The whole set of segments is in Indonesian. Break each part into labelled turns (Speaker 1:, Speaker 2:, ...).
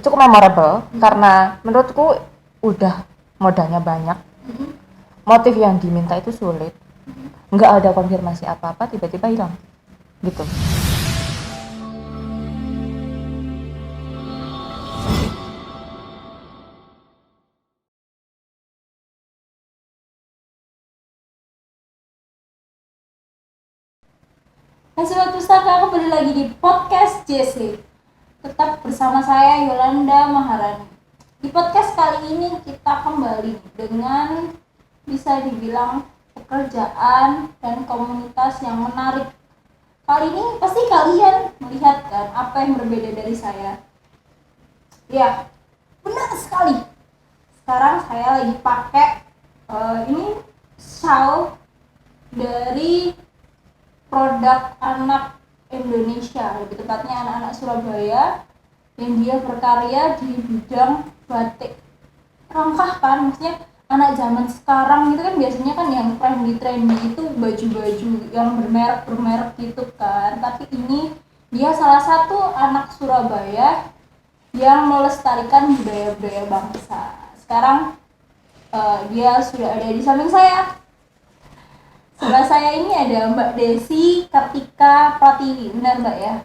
Speaker 1: cukup memorable karena menurutku udah modalnya banyak, motif yang diminta itu sulit, nggak ada konfirmasi apa-apa, tiba-tiba hilang gitu.
Speaker 2: Sobat Pustaka, kembali lagi di podcast JC. Tetap bersama saya Yolanda Maharani. Di podcast kali ini kita kembali dengan bisa dibilang pekerjaan dan komunitas yang menarik. Kali ini pasti kalian melihat kan apa yang berbeda dari saya. Ya, benar sekali. Sekarang saya lagi pakai ini shawl dari produk anak Indonesia, lebih tepatnya anak-anak Surabaya yang dia berkarya di bidang batik. Rangkah kan, maksudnya anak zaman sekarang itu kan biasanya kan yang trendy itu baju-baju yang bermerek gitu kan, tapi ini dia salah satu anak Surabaya yang melestarikan budaya-budaya bangsa. Sekarang dia sudah ada di samping saya. Sebelah saya ini ada Mbak Desi Kartika Pratiwi, benar Mbak ya?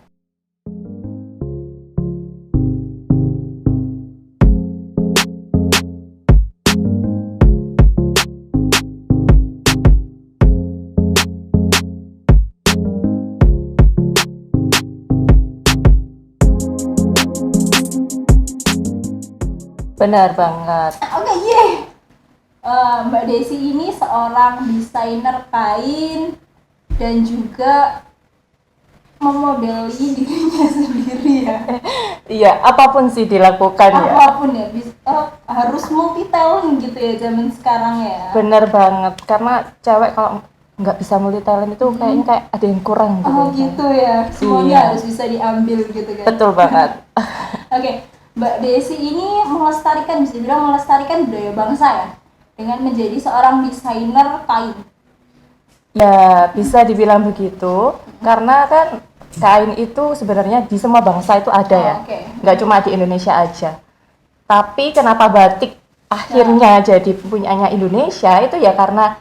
Speaker 1: Benar banget.
Speaker 2: Oke, Mbak Desi ini seorang desainer kain dan juga memodeli dirinya sendiri ya.
Speaker 1: Iya, apapun sih dilakukan ya.
Speaker 2: Apapun ya, harus multi talent gitu ya zaman sekarang ya.
Speaker 1: Benar banget, karena cewek kalau nggak bisa multi talent itu kayaknya kayak ada yang kurang gitu.
Speaker 2: Oh gitu ya, semuanya
Speaker 1: Iya.
Speaker 2: harus bisa diambil gitu kan.
Speaker 1: Betul banget.
Speaker 2: Oke, Mbak Desi ini bisa dibilang melestarikan budaya bangsa ya, dengan menjadi seorang desainer kain.
Speaker 1: Ya, bisa dibilang begitu, karena kan kain itu sebenarnya di semua bangsa itu ada ya,
Speaker 2: Oke.
Speaker 1: nggak cuma di Indonesia aja. Tapi kenapa batik akhirnya jadi punyanya Indonesia itu ya karena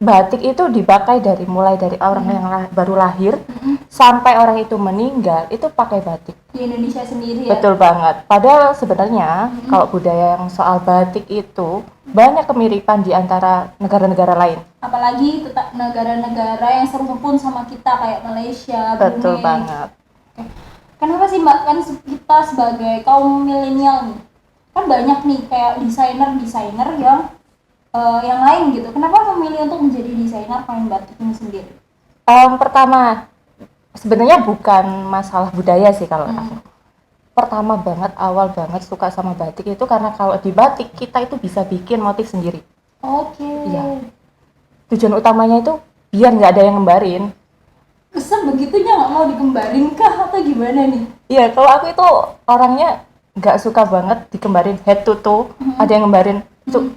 Speaker 1: batik itu dipakai mulai dari orang yang baru lahir sampai orang itu meninggal itu pakai batik.
Speaker 2: Di Indonesia sendiri ya.
Speaker 1: Betul banget. Padahal sebenarnya kalau budaya yang soal batik itu banyak kemiripan di antara negara-negara lain.
Speaker 2: Apalagi tetap negara-negara yang serumpun sama kita kayak Malaysia,
Speaker 1: Betul
Speaker 2: Brunei.
Speaker 1: banget.
Speaker 2: Oke. Kenapa sih Mbak, kan kita sebagai kaum milenial nih, kan banyak nih kayak desainer yang lain gitu. Kenapa memilih untuk menjadi desainer kain batik ini sendiri?
Speaker 1: Pertama, sebenarnya bukan masalah budaya sih kalau aku. Pertama banget, awal banget suka sama batik itu karena kalau di batik kita itu bisa bikin motif sendiri.
Speaker 2: Oke.
Speaker 1: Iya. Tujuan utamanya itu biar nggak ada yang ngembarin.
Speaker 2: Sebegitunya nggak mau digembarin kah atau gimana nih?
Speaker 1: Iya, kalau aku itu orangnya nggak suka banget digembarin head to toe, ada yang ngembarin itu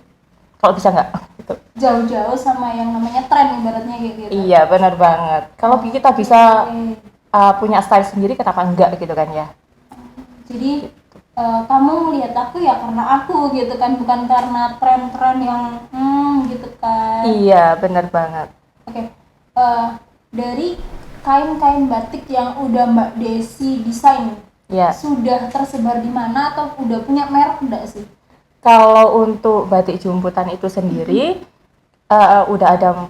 Speaker 1: kalau bisa nggak gitu.
Speaker 2: Jauh-jauh sama yang namanya tren ibaratnya kayak gitu.
Speaker 1: Iya, benar banget. Kalau kita bisa punya style sendiri, kenapa enggak gitu kan ya?
Speaker 2: Jadi kamu melihat aku ya karena aku gitu kan, bukan karena tren-tren yang gitu kan.
Speaker 1: Iya, benar banget.
Speaker 2: Oke. Dari kain-kain batik yang udah Mbak Desi desain,
Speaker 1: Ya.
Speaker 2: sudah tersebar di mana atau udah punya merek enggak sih?
Speaker 1: Kalau untuk batik jumputan itu sendiri udah ada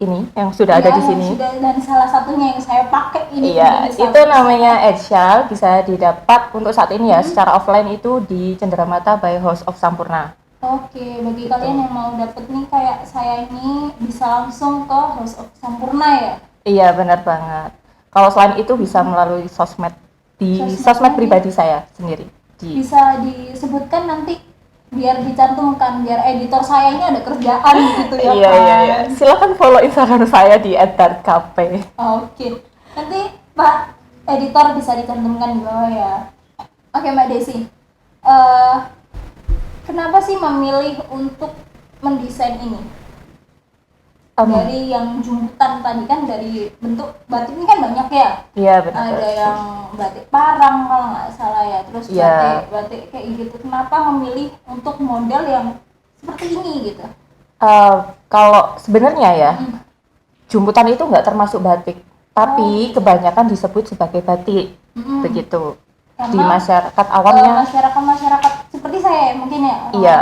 Speaker 1: ini yang sudah ada di sini.
Speaker 2: Sudah, dan salah satunya yang saya pakai ini.
Speaker 1: Iya, itu namanya Edshawl, bisa didapat untuk saat ini ya secara offline itu di Cenderamata by House of Sampurna.
Speaker 2: Oke, bagi kalian yang mau dapet nih kayak saya ini bisa langsung ke House of Sampurna ya?
Speaker 1: Iya, benar banget. Kalau selain itu bisa melalui sosmed sosmed pribadi saya sendiri.
Speaker 2: Bisa disebutkan nanti biar dicantumkan, biar editor saya ini ada kerjaan gitu ya.
Speaker 1: Iya. Silakan follow Instagram saya di @dartcafe.
Speaker 2: Oke. Nanti Pak editor bisa dicantumkan di bawah ya. Oke Mbak Desi. Kenapa sih memilih untuk mendesain ini? dari yang jumputan tadi kan, dari bentuk batik ini kan banyak ya.
Speaker 1: Iya benar.
Speaker 2: Ada yang batik parang kalau nggak salah ya, terus
Speaker 1: Iya.
Speaker 2: batik kayak gitu. Kenapa memilih untuk model yang seperti ini gitu?
Speaker 1: Kalau sebenarnya ya,
Speaker 2: Mm.
Speaker 1: jumputan itu nggak termasuk batik, tapi kebanyakan disebut sebagai batik.
Speaker 2: Mm-mm.
Speaker 1: Begitu. Di
Speaker 2: Karena
Speaker 1: masyarakat awamnya.
Speaker 2: masyarakat seperti saya ya, mungkin ya,
Speaker 1: Iya.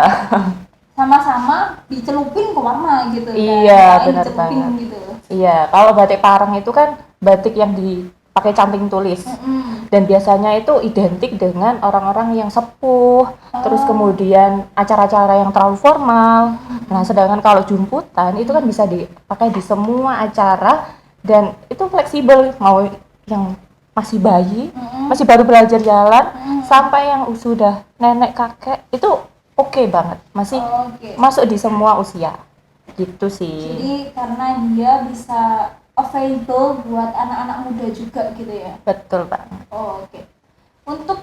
Speaker 2: sama-sama dicelupin ke warna gitu kan.
Speaker 1: Iya,
Speaker 2: Kain
Speaker 1: benar
Speaker 2: dicelupin
Speaker 1: banget.
Speaker 2: gitu.
Speaker 1: Iya, kalau batik parang itu kan batik yang dipakai canting tulis.
Speaker 2: Mm-mm.
Speaker 1: Dan biasanya itu identik dengan orang-orang yang sepuh, terus kemudian acara-acara yang terlalu formal. Nah, sedangkan kalau jumputan itu kan bisa dipakai di semua acara dan itu fleksibel, mau yang masih bayi, masih baru belajar jalan, sampai yang sudah nenek kakek itu oke banget, masih
Speaker 2: Oke.
Speaker 1: masuk di semua usia. Gitu sih.
Speaker 2: Jadi karena dia bisa available buat anak-anak muda juga gitu ya.
Speaker 1: Betul banget.
Speaker 2: Oke. Untuk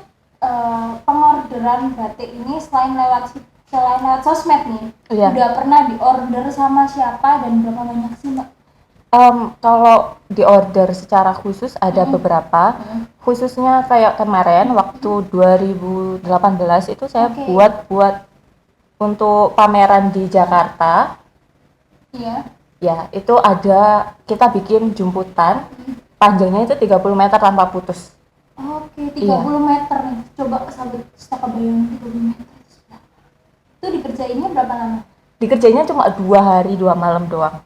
Speaker 2: pengorderan batik ini selain lewat sosmed nih,
Speaker 1: Iya.
Speaker 2: udah pernah diorder sama siapa dan berapa banyak sih, Mbak?
Speaker 1: Kalau di order secara khusus ada beberapa, khususnya kayak kemarin waktu 2018 itu saya
Speaker 2: Oke.
Speaker 1: buat untuk pameran di Jakarta.
Speaker 2: Iya.
Speaker 1: Ya, itu ada kita bikin jumputan, panjangnya itu 30 meter tanpa putus.
Speaker 2: Oke, 30
Speaker 1: Iya.
Speaker 2: meter nih. Coba sahabat kita bayangin 30 meter. Itu dikerjainnya berapa lama?
Speaker 1: Dikerjainnya cuma 2 hari 2 malam doang.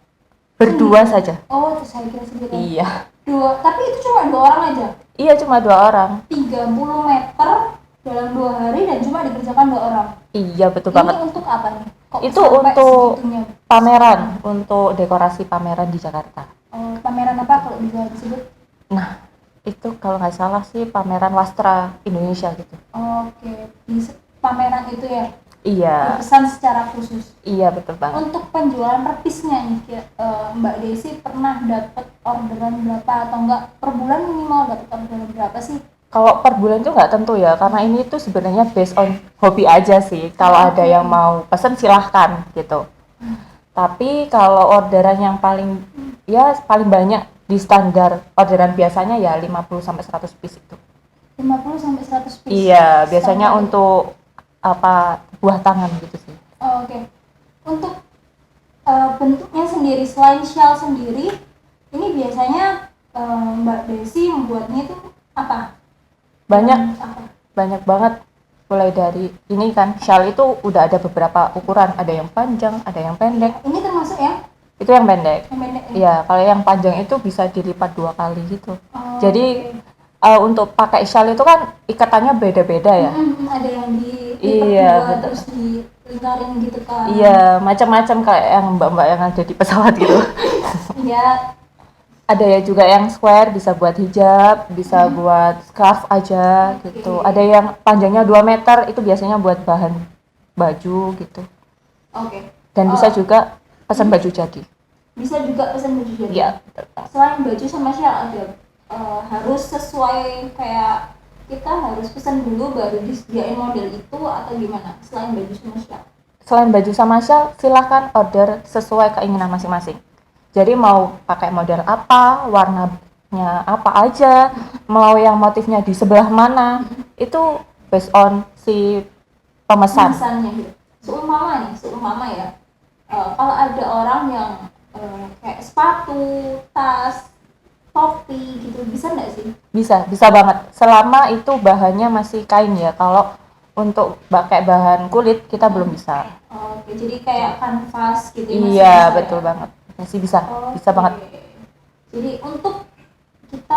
Speaker 1: Berdua saja.
Speaker 2: Oh, itu saya kira sendiri.
Speaker 1: Iya.
Speaker 2: Tapi itu cuma 2 orang aja.
Speaker 1: Iya, cuma 2 orang.
Speaker 2: 30 meter dalam 2 hari dan cuma dikerjakan 2 orang.
Speaker 1: Iya, betul
Speaker 2: Ini
Speaker 1: banget.
Speaker 2: untuk apa nih? Kok
Speaker 1: Itu
Speaker 2: sampai
Speaker 1: untuk
Speaker 2: segitunya?
Speaker 1: pameran, untuk dekorasi pameran di Jakarta.
Speaker 2: Pameran apa kalau bisa disebut?
Speaker 1: Nah, itu kalau nggak salah sih pameran wastra Indonesia gitu.
Speaker 2: Oke, di pameran itu ya.
Speaker 1: Iya,
Speaker 2: Dipesan secara khusus.
Speaker 1: iya betul banget.
Speaker 2: Untuk penjualan perpisnya nih, Mbak Desi pernah dapat orderan berapa atau enggak per bulan minimal dapat orderan berapa sih?
Speaker 1: Kalau per bulan itu nggak tentu ya, karena ini tuh sebenarnya based on hobi aja sih. Kalau ada yang mau pesen silahkan gitu. Tapi kalau orderan yang paling banyak di standar orderan biasanya ya 50 sampai 100 piece itu.
Speaker 2: 50 sampai 100 piece.
Speaker 1: Iya, biasanya
Speaker 2: Standar.
Speaker 1: untuk buah tangan gitu sih.
Speaker 2: Oke. Untuk bentuknya sendiri, selain shawl sendiri, ini biasanya Mbak Desi membuatnya itu apa?
Speaker 1: Banyak
Speaker 2: Apa?
Speaker 1: banyak banget, mulai dari ini kan shawl itu udah ada beberapa ukuran, ada yang panjang, ada yang pendek.
Speaker 2: Ini termasuk ya?
Speaker 1: Itu yang pendek.
Speaker 2: Yang pendek ya?
Speaker 1: Iya, kalau yang panjang itu bisa dilipat 2 kali gitu.
Speaker 2: Oh,
Speaker 1: Jadi
Speaker 2: oke.
Speaker 1: untuk pakai shawl itu kan ikatannya beda-beda ya.
Speaker 2: Ada yang dilipat
Speaker 1: Iya,
Speaker 2: dua,
Speaker 1: betul.
Speaker 2: terus dilingkarin gitu kan.
Speaker 1: Iya, macam-macam kayak yang mbak-mbak yang ada di pesawat gitu.
Speaker 2: Iya.
Speaker 1: Ada ya juga yang square, bisa buat hijab, bisa buat scarf aja gitu. Ada yang panjangnya 2 meter, itu biasanya buat bahan baju gitu.
Speaker 2: Oke.
Speaker 1: Dan bisa juga pesan baju jadi.
Speaker 2: Bisa juga pesan baju jadi.
Speaker 1: Iya,
Speaker 2: Selain baju sama shawl ada harus sesuai kayak kita harus pesan dulu baru disediain model itu atau gimana? Selain baju sama shawl.
Speaker 1: Selain baju sama shawl, silahkan order sesuai keinginan masing-masing. Jadi mau pakai model apa, warnanya apa aja, mau yang motifnya di sebelah mana, itu based on si pemesan.
Speaker 2: Pesannya gitu. Seumpama ya. Kalau ada orang yang kayak sepatu, tas, topi gitu, bisa nggak sih?
Speaker 1: Bisa banget. Selama itu bahannya masih kain ya. Kalau untuk pakai bahan kulit kita belum bisa.
Speaker 2: Oke, jadi kayak kanvas gitu masih
Speaker 1: Iya,
Speaker 2: bisa
Speaker 1: betul
Speaker 2: ya?
Speaker 1: banget. Masih bisa.
Speaker 2: Oke.
Speaker 1: Bisa banget.
Speaker 2: Jadi untuk kita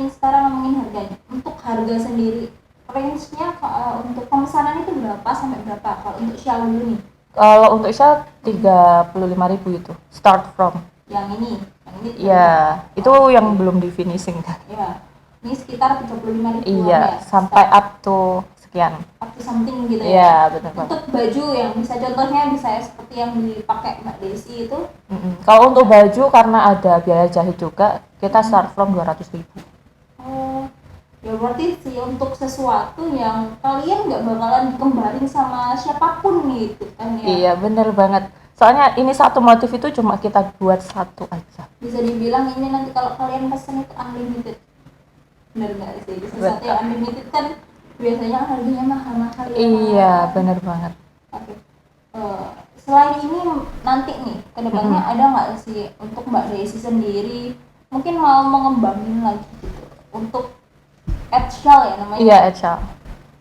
Speaker 2: sekarang ngomongin harganya. Untuk harga sendiri, range-nya untuk pemesanan itu berapa sampai berapa? Kalau untuk shawl dulu nih,
Speaker 1: Kalau untuk shawl 35.000 itu. Start from.
Speaker 2: yang ini
Speaker 1: Iya, itu yang belum di finishing.
Speaker 2: ya, ini sekitar 35.000
Speaker 1: Iya, sampai up to sekian.
Speaker 2: up to something gitu ya.
Speaker 1: Iya, betul banget.
Speaker 2: Untuk baju yang contohnya bisa seperti yang dipakai Mbak Desi itu,
Speaker 1: Kalau untuk baju karena ada biaya jahit juga, kita start from 200.000.
Speaker 2: ya berarti sih untuk sesuatu yang kalian nggak bakalan dikembarin sama siapapun gitu kan ya.
Speaker 1: Iya, bener banget. Soalnya ini satu motif itu cuma kita buat satu aja.
Speaker 2: Bisa dibilang ini nanti kalau kalian pesen itu unlimited. Bener nggak sih? Sesuatu yang unlimited kan biasanya harganya mahal-mahal ya.
Speaker 1: Iya, bener banget.
Speaker 2: Oke. Selain ini nanti nih kedepannya ada nggak sih untuk Mbak Desi sendiri mungkin mau mengembangin lagi gitu untuk Edsel ya namanya?
Speaker 1: Iya, Edsel.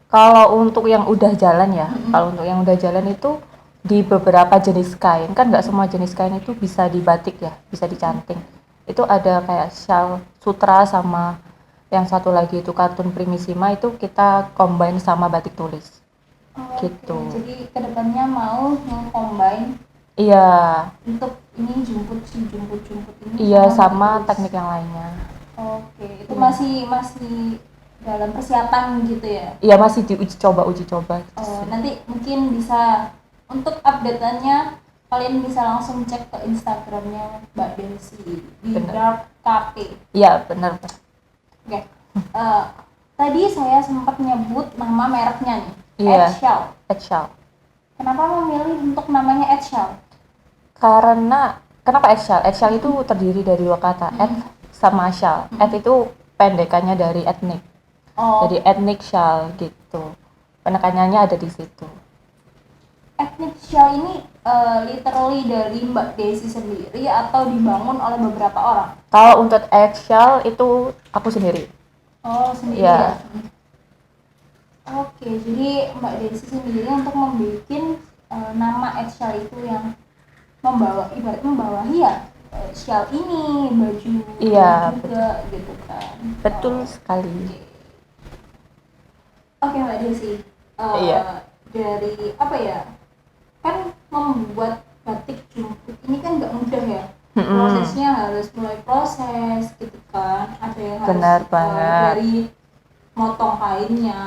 Speaker 1: Kalau untuk yang udah jalan ya, kalau untuk yang udah jalan itu di beberapa jenis kain, kan nggak semua jenis kain itu bisa dibatik ya, bisa dicanting. Itu ada kayak shawl sutra sama yang satu lagi itu katun primisima, itu kita combine sama batik tulis. Gitu.
Speaker 2: Jadi kedepannya mau nge-combine
Speaker 1: Iya,
Speaker 2: untuk ini jumput ini
Speaker 1: iya sama
Speaker 2: batik tulis.
Speaker 1: teknik yang lainnya.
Speaker 2: Oke, itu masih dalam persiapan gitu ya?
Speaker 1: Iya, masih diuji coba.
Speaker 2: Nanti mungkin bisa untuk update-annya kalian bisa langsung cek ke Instagramnya Mbak Desi di
Speaker 1: Bener.
Speaker 2: Dark Cafe.
Speaker 1: Iya, benar.
Speaker 2: Oke. Tadi saya sempat nyebut nama mereknya nih,
Speaker 1: Iya.
Speaker 2: Edsel.
Speaker 1: Edsel.
Speaker 2: Kenapa memilih untuk namanya Edsel?
Speaker 1: Karena kenapa Edsel? Edsel itu terdiri dari dua kata, ed sama shal. Ed itu pendekannya dari etnik.
Speaker 2: Oh,
Speaker 1: Jadi ethnic shawl gitu. Penekanannya ada di situ.
Speaker 2: ethnic shawl ini literally dari Mbak Desi sendiri atau dibangun oleh beberapa orang?
Speaker 1: Kalau untuk shawl itu aku sendiri.
Speaker 2: Oh, sendiri
Speaker 1: Iya.
Speaker 2: ya. Oke, jadi Mbak Desi sendiri untuk membuat nama Edsel itu yang ibarat membawahi ya shawl ini, baju
Speaker 1: Iya,
Speaker 2: juga gitu kan.
Speaker 1: Betul sekali.
Speaker 2: Oke Mbak Desi,
Speaker 1: Iya.
Speaker 2: dari apa ya? Kan membuat batik jumput ini kan nggak mudah ya. Prosesnya harus mulai proses gitu kan. Ada yang
Speaker 1: Benar
Speaker 2: harus
Speaker 1: banget.
Speaker 2: dari motong kainnya,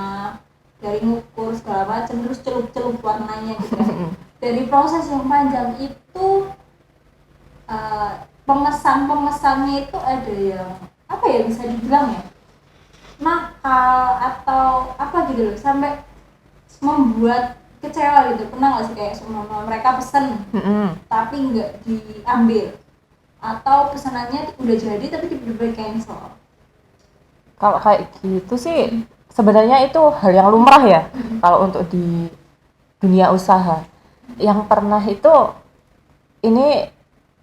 Speaker 2: dari ngukur segala macam, terus celup-celup warnanya gitu kan. Dari proses yang panjang itu pemesannya itu ada yang apa ya bisa dibilang ya nakal atau apa gitu loh sampai membuat kecewa gitu. Pernah nggak sih kayak semua mereka pesen tapi nggak diambil atau pesanannya udah jadi tapi tiba-tiba cancel?
Speaker 1: Kalau kayak gitu sih sebenarnya itu hal yang lumrah ya. Kalau untuk di dunia usaha. Yang pernah itu ini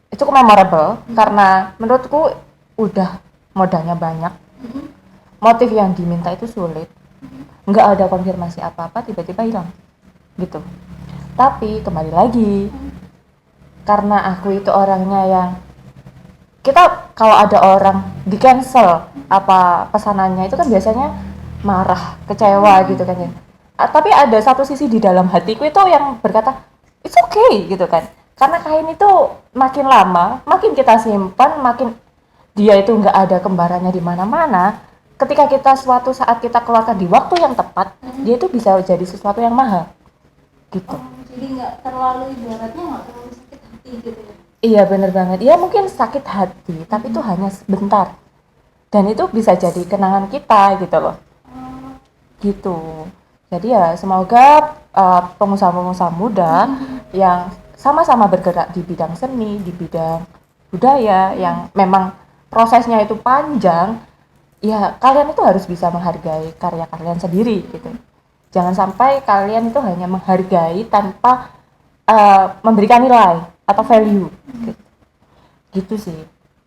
Speaker 1: cukup memorable karena menurutku udah modalnya banyak. Motif yang diminta itu sulit. Nggak ada konfirmasi apa-apa, tiba-tiba hilang. Gitu. Tapi kembali lagi, karena aku itu orangnya yang kita kalau ada orang di cancel apa pesanannya itu kan biasanya marah, kecewa gitu kan ya. Tapi ada satu sisi di dalam hatiku itu yang berkata it's okay gitu kan. Karena kain itu makin lama, makin kita simpan, makin dia itu nggak ada kembarannya di mana-mana. Ketika kita suatu saat kita keluarkan di waktu yang tepat, dia itu bisa jadi sesuatu yang mahal. Gitu.
Speaker 2: Jadi nggak terlalu ibaratnya nggak terlalu sakit hati gitu ya?
Speaker 1: Iya bener banget. Ya mungkin sakit hati, tapi itu hanya sebentar. Dan itu bisa jadi kenangan kita gitu loh. Gitu. Jadi ya semoga pengusaha-pengusaha muda yang sama-sama bergerak di bidang seni, di bidang budaya yang memang prosesnya itu panjang, ya kalian itu harus bisa menghargai karya kalian sendiri gitu. Jangan sampai kalian itu hanya menghargai tanpa memberikan nilai atau value gitu sih.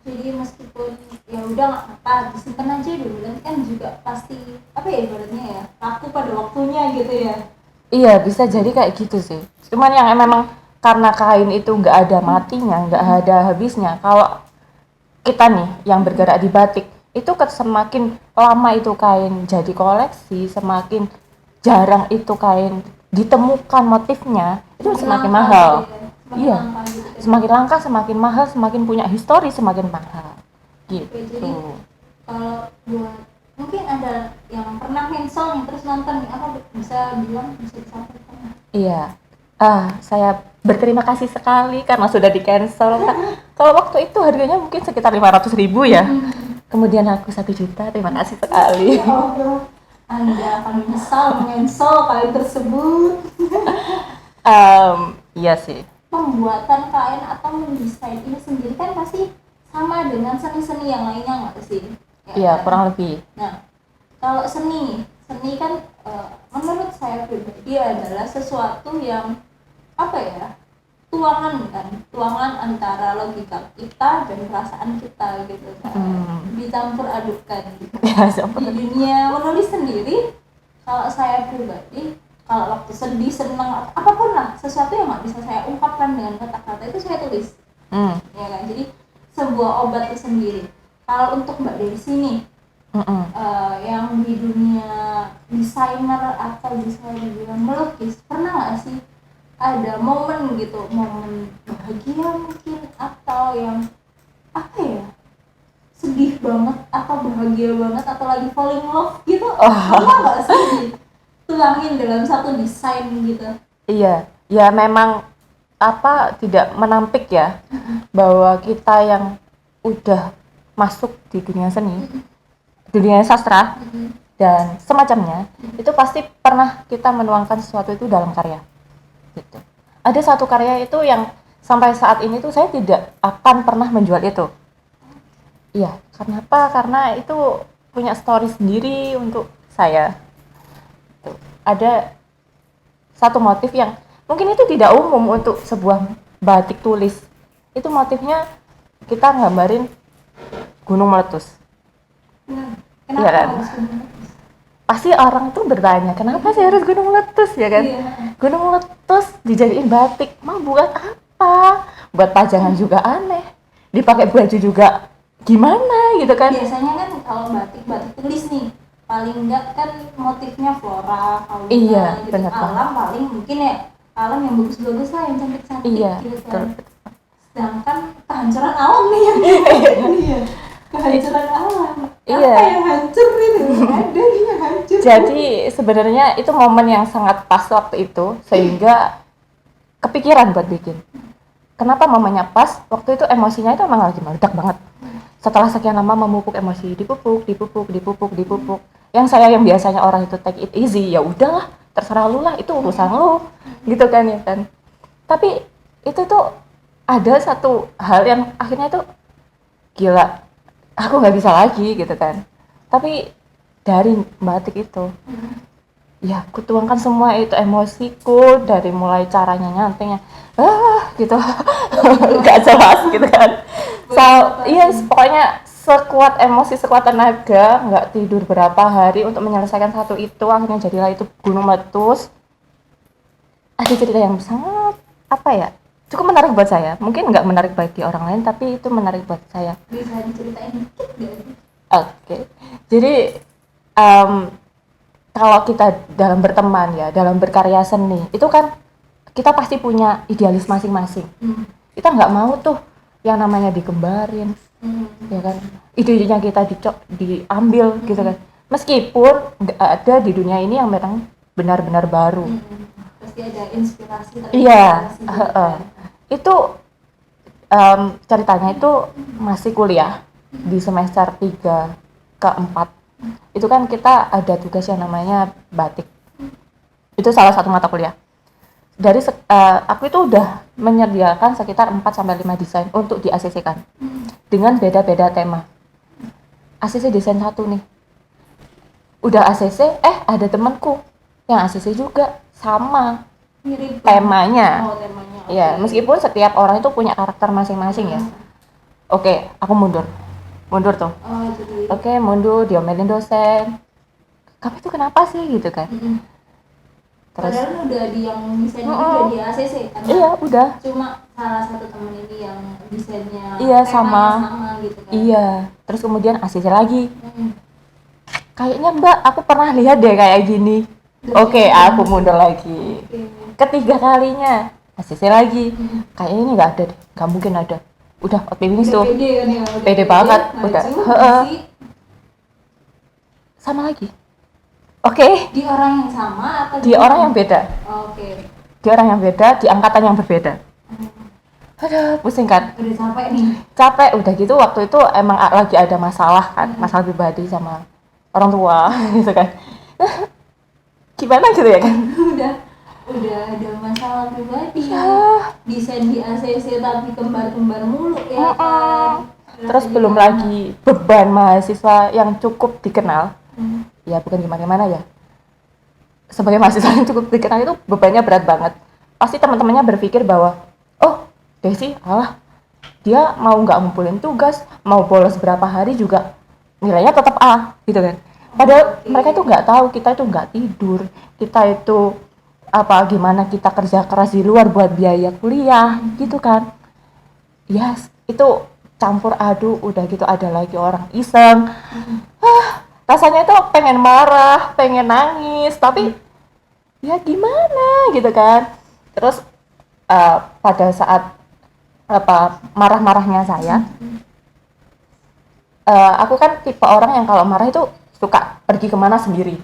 Speaker 2: Jadi meskipun ya udah nggak apa-apa disimpan aja dulu, nanti kan juga pasti apa ya ibaratnya ya laku pada waktunya gitu ya.
Speaker 1: Iya bisa jadi kayak gitu sih. Cuman yang memang karena kain itu nggak ada matinya, nggak ada habisnya. Kalau kita nih yang bergerak di batik itu semakin lama itu kain jadi koleksi, semakin jarang itu kain ditemukan motifnya, itu semakin mahal. Iya, semakin langka, semakin mahal, semakin punya histori, semakin mahal. Gitu.
Speaker 2: Oke, jadi kalau buat mungkin ada yang pernah cancel nih terus nonton nih apa bisa bilang bisa disampaikan?
Speaker 1: Iya. Saya berterima kasih sekali karena sudah di cancel. Kalau waktu itu harganya mungkin sekitar 500.000 ya. Kemudian aku 1 juta, terima kasih sekali.
Speaker 2: Ya Allah, Anda akan menyesal mencancel kain tersebut.
Speaker 1: Iya sih.
Speaker 2: pembuatan kain atau mendesain ini sendiri kan pasti sama dengan seni-seni yang lainnya nggak sih?
Speaker 1: Iya,
Speaker 2: Kan?
Speaker 1: kurang lebih.
Speaker 2: Nah, kalau seni kan menurut saya pribadi adalah sesuatu yang apa ya, tuangan antara logika kita dan perasaan kita gitu kan, dicampur adukan gitu.
Speaker 1: Ya,
Speaker 2: Di dunia menulis sendiri, kalau saya pribadi, kalau waktu sedih, senang, apapun lah, sesuatu yang nggak bisa saya ungkapkan dengan kata-kata itu saya tulis, ya kan. Jadi sebuah obat tersendiri. Kalau untuk Mbak Desi nih, yang di dunia desainer atau bisa dibilang melukis, pernah nggak sih ada momen gitu, momen bahagia mungkin atau yang apa ya, sedih banget atau bahagia banget atau lagi falling love gitu, pernah nggak sih dituangin dalam satu desain gitu?
Speaker 1: Iya, ya memang tidak menampik ya bahwa kita yang udah masuk di dunia seni, dunia sastra dan semacamnya, itu pasti pernah kita menuangkan sesuatu itu dalam karya. Gitu. Ada satu karya itu yang sampai saat ini tuh saya tidak akan pernah menjual itu. Iya, kenapa? Karena itu punya story sendiri untuk saya. Tuh. Ada satu motif yang mungkin itu tidak umum untuk sebuah batik tulis. Itu motifnya kita nggambarin gunung meletus.
Speaker 2: Kenapa
Speaker 1: Iya kan?
Speaker 2: harus gunung?
Speaker 1: Pasti orang tuh bertanya, kenapa sih harus gunung meletus ya kan?
Speaker 2: Iya.
Speaker 1: Gunung meletus dijadiin batik, mau buat apa? Buat pajangan juga aneh, dipakai baju juga gimana gitu kan?
Speaker 2: Biasanya kan kalau batik tulis nih, paling enggak kan motifnya flora, fauna,
Speaker 1: Iya,
Speaker 2: gitu.
Speaker 1: benar banget.
Speaker 2: Alam paling mungkin ya, alam yang bagus-bagus lah, yang cantik-cantik
Speaker 1: Iya,
Speaker 2: gitu
Speaker 1: betul.
Speaker 2: kan. Sedangkan kehancuran alam nih yang iya, kehancuran alam.
Speaker 1: Iya.
Speaker 2: Apa yang hancur itu? Ada yang hancur.
Speaker 1: Jadi sebenarnya itu momen yang sangat pas waktu itu sehingga kepikiran buat bikin. Kenapa momennya pas? Waktu itu emosinya itu emang lagi meledak banget. Setelah sekian lama memupuk emosi, dipupuk. Yang saya yang biasanya orang itu take it easy, ya udahlah, terserah lu lah, itu urusan lu, gitu kan ya kan. Tapi itu tuh ada satu hal yang akhirnya tuh gila, aku nggak bisa lagi gitu kan. Tapi dari batik itu, ya aku tuangkan semua itu emosiku dari mulai caranya nyantingnya, gitu, nggak jelas gitu kan. Iya, pokoknya sekuat emosi, sekuat tenaga, nggak tidur berapa hari untuk menyelesaikan satu itu, akhirnya jadilah itu gunung meletus. Ada cerita yang sangat cukup menarik buat saya. Mungkin nggak menarik bagi orang lain, tapi itu menarik buat saya.
Speaker 2: Bisa diceritain dikit gak?
Speaker 1: Oke. Jadi kalau kita dalam berteman ya, dalam berkarya seni, itu kan kita pasti punya idealis masing-masing. Kita nggak mau tuh yang namanya digembarin, ya kan? Idenya kita diambil gitu kan. Meskipun nggak ada di dunia ini yang memang benar-benar baru.
Speaker 2: Pasti ada inspirasi.
Speaker 1: Iya, itu ceritanya itu masih kuliah di semester 3 ke 4. Itu kan kita ada tugas yang namanya batik. Itu salah satu mata kuliah. Aku itu udah menyediakan sekitar 4-5 desain untuk di ACC-kan. Dengan beda-beda tema. ACC desain 1 nih. Udah ACC, ada temanku yang ACC juga sama
Speaker 2: Mirip
Speaker 1: temanya.
Speaker 2: temanya.
Speaker 1: Ya, meskipun setiap orang itu punya karakter masing-masing ya. Oke, aku mundur tuh.
Speaker 2: Jadi
Speaker 1: Oke, mundur, diomelin dosen. Kamu itu kenapa sih gitu kan? Terus
Speaker 2: padahal udah di yang desainnya udah di ACC kan?
Speaker 1: Iya, udah.
Speaker 2: Cuma salah satu temen ini yang desainnya
Speaker 1: Iya,
Speaker 2: temanya
Speaker 1: sama
Speaker 2: gitu kan?
Speaker 1: Iya. Terus kemudian ACC lagi. Kayaknya Mbak, aku pernah lihat deh kayak gini. Oke, aku mundur lagi. Ketiga kalinya ACC lagi. Kayaknya ini nggak ada deh, nggak mungkin ada. Udah optimis tuh.
Speaker 2: Pede kan ya?
Speaker 1: Pede banget, udah. Sama lagi. Oke.
Speaker 2: Di orang yang sama atau
Speaker 1: Di orang yang beda.
Speaker 2: Oke.
Speaker 1: Di orang yang beda, di angkatan yang berbeda. Aduh, pusing kan?
Speaker 2: Udah capek nih.
Speaker 1: Capek, udah gitu waktu itu emang lagi ada masalah kan, masalah pribadi sama orang tua gitu kan. Gimana gitu ya kan?
Speaker 2: udah ada masalah pribadi,
Speaker 1: Ya.
Speaker 2: desain di ACC tapi kembar-kembar mulu ya kan.
Speaker 1: Terus
Speaker 2: Rasanya
Speaker 1: belum
Speaker 2: kan,
Speaker 1: lagi beban mahasiswa yang cukup dikenal.
Speaker 2: hmm,
Speaker 1: Ya bukan gimana-gimana ya. Sebagai mahasiswa yang cukup dikenal itu bebannya berat banget. Pasti teman-temannya berpikir bahwa, oh Desi, alah dia mau nggak ngumpulin tugas, mau bolos berapa hari juga nilainya tetap A, gitu kan. Padahal
Speaker 2: oke.
Speaker 1: mereka itu nggak tahu kita itu nggak tidur, kita itu apa gimana kita kerja keras di luar buat biaya kuliah, gitu kan. Yes, itu campur aduk, udah gitu ada lagi orang iseng. Rasanya itu pengen marah, pengen nangis, tapi ya gimana gitu kan. Terus pada saat apa marah-marahnya saya, aku kan tipe orang yang kalau marah itu suka pergi kemana sendiri,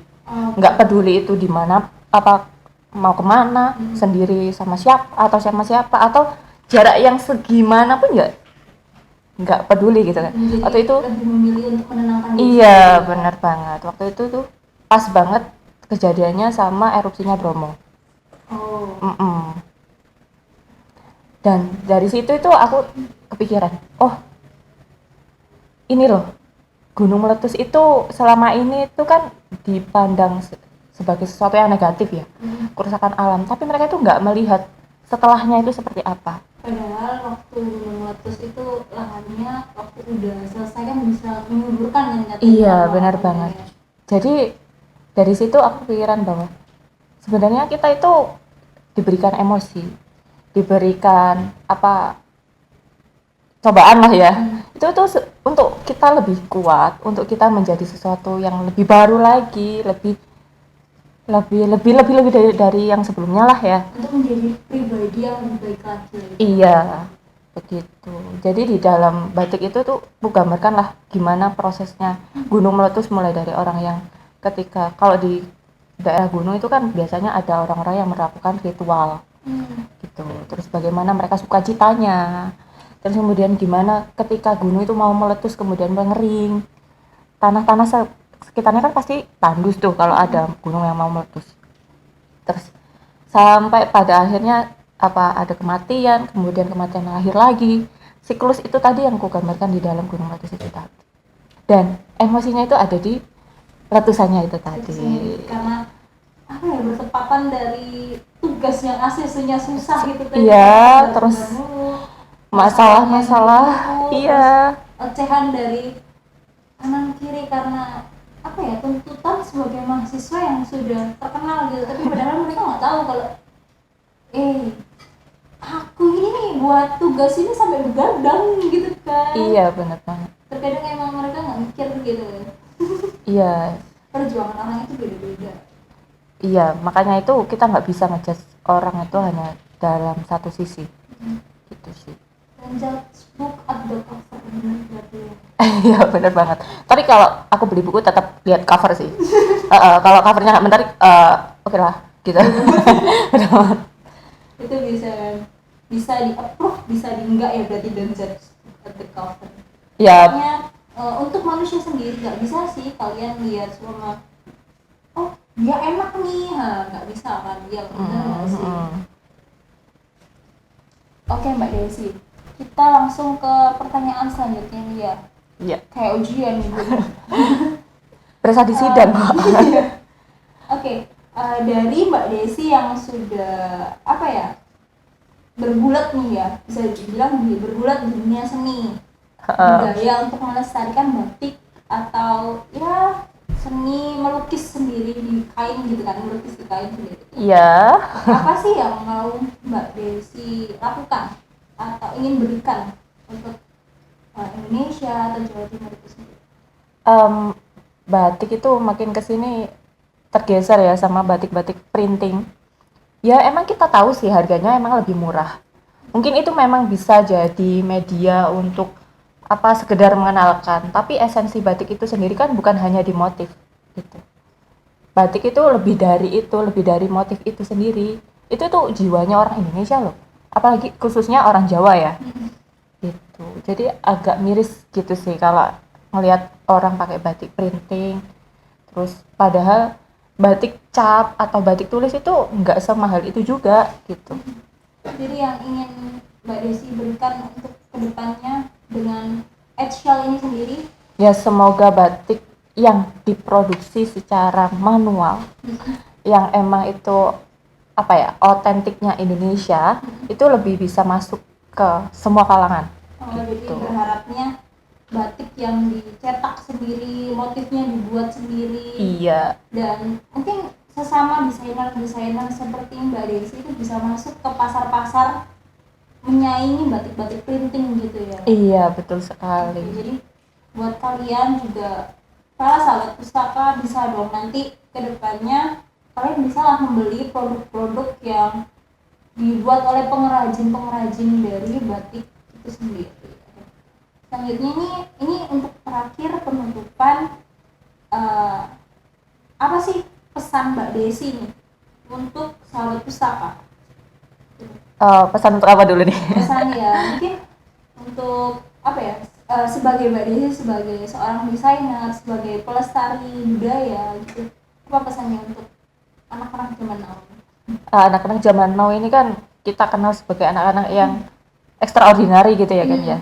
Speaker 1: nggak peduli itu di mana, apa mau kemana sendiri sama siapa atau jarak yang segimana pun nggak peduli gitu kan.
Speaker 2: Jadi
Speaker 1: Waktu itu
Speaker 2: lebih memilih untuk menenangkan diri
Speaker 1: iya
Speaker 2: sendiri, ya.
Speaker 1: benar banget, waktu itu tuh pas banget kejadiannya sama erupsinya Bromo.
Speaker 2: Oh,
Speaker 1: Mm-mm. Dan dari situ itu aku kepikiran, oh ini loh, gunung meletus itu selama ini itu kan dipandang sebagai sesuatu yang negatif ya, kerusakan alam, tapi mereka itu nggak melihat setelahnya itu seperti apa.
Speaker 2: padahal waktu gunung meletus itu lahannya waktu udah selesai kan bisa menyuburkan kan katanya.
Speaker 1: Iya
Speaker 2: Wah,
Speaker 1: benar
Speaker 2: iya,
Speaker 1: banget.
Speaker 2: iya.
Speaker 1: Jadi dari situ aku pikiran bahwa sebenarnya kita itu diberikan emosi, diberikan apa cobaan lah ya. Itu tuh untuk kita lebih kuat, untuk kita menjadi sesuatu yang lebih baru lagi, lebih dari yang sebelumnya lah ya.
Speaker 2: Untuk menjadi pribadi yang lebih baik lagi.
Speaker 1: Iya, begitu. Jadi di dalam batik itu tuh aku gambarkan lah gimana prosesnya gunung meletus, mulai dari orang yang ketika kalau di daerah gunung itu kan biasanya ada orang-orang yang melakukan ritual gitu. Terus bagaimana mereka sukacitanya. Terus kemudian gimana ketika gunung itu mau meletus kemudian mengering. Tanah-tanah sekitarnya kan pasti tandus tuh kalau ada gunung yang mau meletus. Terus sampai pada akhirnya apa ada kematian, kemudian kematian lahir lagi. Siklus itu tadi yang ku gambarkan di dalam gunung meletus itu tadi. Dan emosinya itu ada di letusannya itu tadi.
Speaker 2: Karena apa ya, bertepatan dari tugas yang ACC-nya susah gitu tadi.
Speaker 1: Iya,
Speaker 2: Gambar-gambar
Speaker 1: terus
Speaker 2: mulu,
Speaker 1: masalah-masalah,
Speaker 2: mulu,
Speaker 1: iya.
Speaker 2: terus ocehan dari kanan kiri karena apa ya, tuntutan sebagai mahasiswa yang sudah terkenal gitu, tapi padahal mereka nggak tahu kalau aku ini nih buat tugas ini sampai begadang gitu kan.
Speaker 1: Iya, benar banget.
Speaker 2: Terkadang emang mereka nggak mikir gitu.
Speaker 1: Iya,
Speaker 2: Perjuangan orang itu beda-beda.
Speaker 1: iya, makanya itu kita nggak bisa ngejudge orang itu hanya dalam satu sisi. Gitu sih.
Speaker 2: Dan judge book at the cover, bener berarti ya.
Speaker 1: Iya, benar banget. Tapi kalau aku beli buku tetap lihat cover sih. Kalau covernya nggak menarik, oke lah, gitu.
Speaker 2: Itu bisa di approve, bisa di enggak ya, berarti don't judge at the cover.
Speaker 1: Ya,
Speaker 2: Makanya untuk manusia sendiri nggak bisa sih kalian lihat semua, oh dia enak nih, nggak bisa kan, dia bener nggak sih. Oke Mbak Desi, kita langsung ke pertanyaan selanjutnya nih ya,
Speaker 1: iya.
Speaker 2: kayak ujian gitu.
Speaker 1: Berasa di sidang.
Speaker 2: Oke, dari Mbak Desi yang sudah apa ya, bergulat nih ya, bisa dibilang bergulat di dunia seni budaya untuk melestarikan batik atau ya seni melukis sendiri di kain gitu kan, melukis di kain sendiri.
Speaker 1: Iya.
Speaker 2: Apa sih yang mau Mbak Desi lakukan atau ingin berikan untuk Indonesia atau Jawa Timur itu sendiri?
Speaker 1: Batik itu makin kesini tergeser ya sama batik-batik printing. Ya emang kita tahu sih harganya emang lebih murah. Mungkin itu memang bisa jadi media untuk apa sekedar mengenalkan, tapi esensi batik itu sendiri kan bukan hanya di motif gitu. Batik itu lebih dari motif itu sendiri. Itu tuh jiwanya orang Indonesia loh. Apalagi khususnya orang Jawa ya. Gitu. Jadi agak miris gitu sih kalau ngelihat orang pakai batik printing. Terus padahal batik cap atau batik tulis itu nggak semahal itu juga gitu.
Speaker 2: Jadi yang ingin Mbak Desi berikan untuk kedepannya dengan Edshell ini sendiri,
Speaker 1: Ya semoga batik yang diproduksi secara manual, yang emang itu apa ya, otentiknya Indonesia, itu lebih bisa masuk ke semua kalangan.
Speaker 2: jadi
Speaker 1: Gitu.
Speaker 2: berharapnya batik yang dicetak sendiri, motifnya dibuat sendiri,
Speaker 1: Iya,
Speaker 2: dan mungkin sesama desainer seperti Mbak Desi itu bisa masuk ke pasar-pasar menyaingi batik-batik printing gitu ya.
Speaker 1: iya betul sekali.
Speaker 2: Jadi buat kalian juga, para sahabat pustaka, bisa dong nanti kedepannya kalian bisa lah membeli produk-produk yang dibuat oleh pengrajin dari batik itu sendiri. Selanjutnya ini untuk terakhir penutupan, apa sih pesan Mbak Desi nih untuk sahabat pustaka?
Speaker 1: Pesan untuk apa dulu nih?
Speaker 2: Pesan ya mungkin untuk apa ya, sebagai Mbak Desi, sebagai seorang desainer, sebagai pelestari budaya gitu, apa pesannya untuk anak-anak zaman now?
Speaker 1: Anak-anak zaman now ini kan kita kenal sebagai anak-anak yang extraordinary gitu ya kan ya,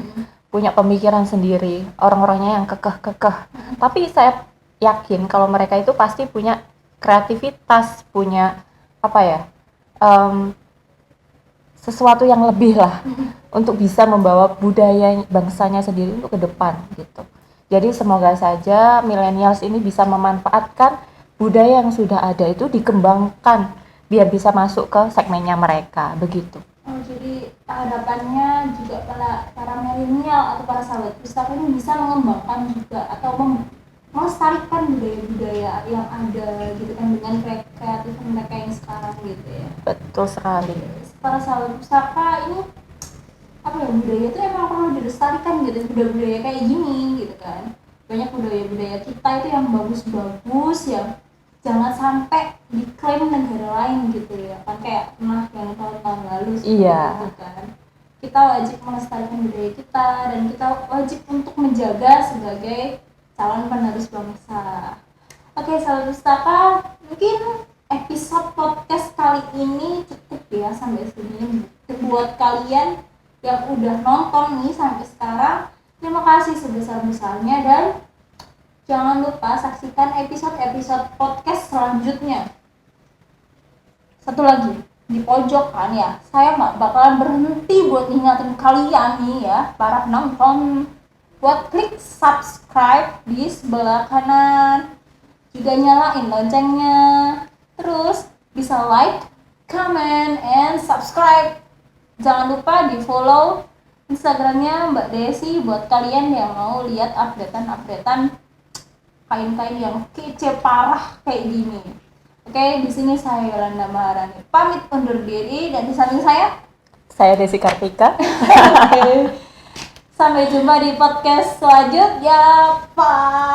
Speaker 1: punya pemikiran sendiri, orang-orangnya yang kekeh. Tapi saya yakin kalau mereka itu pasti punya kreativitas, punya apa ya, sesuatu yang lebih lah untuk bisa membawa budaya bangsanya sendiri untuk ke depan gitu. Jadi semoga saja millennials ini bisa memanfaatkan budaya yang sudah ada itu dikembangkan biar bisa masuk ke segmennya mereka begitu.
Speaker 2: Oh, jadi harapannya juga para milenial atau para sahabat pustaka ini bisa mengembangkan juga atau melestarikan budaya-budaya yang ada gitu kan dengan kreatif mereka yang sekarang gitu ya.
Speaker 1: Betul sekali.
Speaker 2: Para sahabat pustaka ini apa ya, budaya itu emang perlu dilestarikan gitu, budaya-budaya kayak gini gitu kan. Banyak budaya-budaya kita itu yang bagus-bagus, yang jangan sampai diklaim negara lain gitu ya kan, kayak pernah yang tahun-tahun lalu
Speaker 1: Iya.
Speaker 2: gitu kan. Kita wajib melestarikan budaya kita dan kita wajib untuk menjaga sebagai calon penerus bangsa. Oke sahabat pustaka, mungkin episode podcast kali ini cukup ya sampai sini. Buat kalian yang udah nonton nih sampai sekarang, terima kasih sebesar-besarnya dan jangan lupa saksikan episode-episode podcast selanjutnya. Satu lagi, di pojok kan ya, saya nggak bakalan berhenti buat ingatin kalian nih ya, para penonton, buat klik subscribe di sebelah kanan, juga nyalain loncengnya, terus bisa like, comment, and subscribe. Jangan lupa di follow Instagramnya Mbak Desi buat kalian yang mau lihat updatean kain-kain yang kece parah kayak gini. Oke, di sini saya Yolanda Maharani pamit undur diri, dan di samping saya
Speaker 1: Desi Kartika.
Speaker 2: Sampai jumpa di podcast selanjutnya. Bye.